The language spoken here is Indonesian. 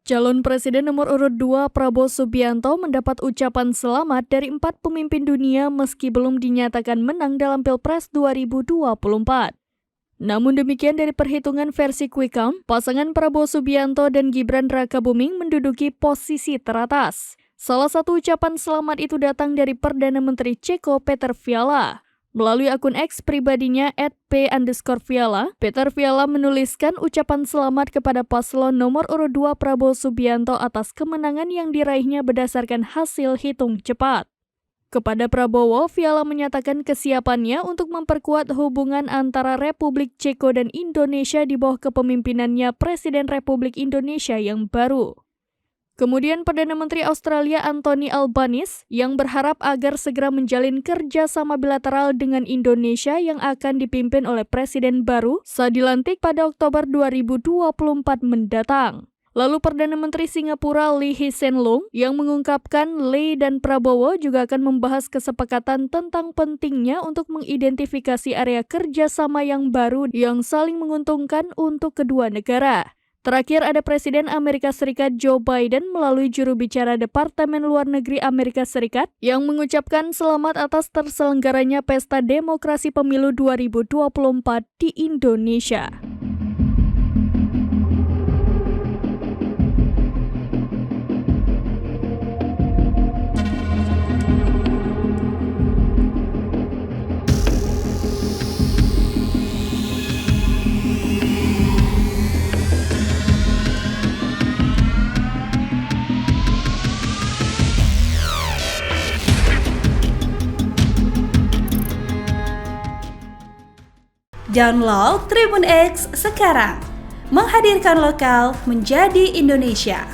Calon Presiden nomor urut 2 Prabowo Subianto mendapat ucapan selamat dari 4 pemimpin dunia meski belum dinyatakan menang dalam Pilpres 2024. Namun demikian dari perhitungan versi Quick Count, pasangan Prabowo Subianto dan Gibran Rakabuming menduduki posisi teratas. Salah satu ucapan selamat itu datang dari Perdana Menteri Ceko Peter Fiala. Melalui akun X pribadinya @p_Fiala, Peter Fiala menuliskan ucapan selamat kepada paslon nomor urut 2 Prabowo Subianto atas kemenangan yang diraihnya berdasarkan hasil hitung cepat. Kepada Prabowo, Fiala menyatakan kesiapannya untuk memperkuat hubungan antara Republik Ceko dan Indonesia di bawah kepemimpinannya Presiden Republik Indonesia yang baru. Kemudian Perdana Menteri Australia Anthony Albanese yang berharap agar segera menjalin kerjasama bilateral dengan Indonesia yang akan dipimpin oleh Presiden baru saat dilantik pada Oktober 2024 mendatang. Lalu Perdana Menteri Singapura Lee Hsien Loong yang mengungkapkan Lee dan Prabowo juga akan membahas kesepakatan tentang pentingnya untuk mengidentifikasi area kerjasama yang baru yang saling menguntungkan untuk kedua negara. Terakhir ada Presiden Amerika Serikat Joe Biden melalui juru bicara Departemen Luar Negeri Amerika Serikat yang mengucapkan selamat atas terselenggaranya Pesta Demokrasi Pemilu 2024 di Indonesia. Download Tribun X sekarang, menghadirkan lokal menjadi Indonesia.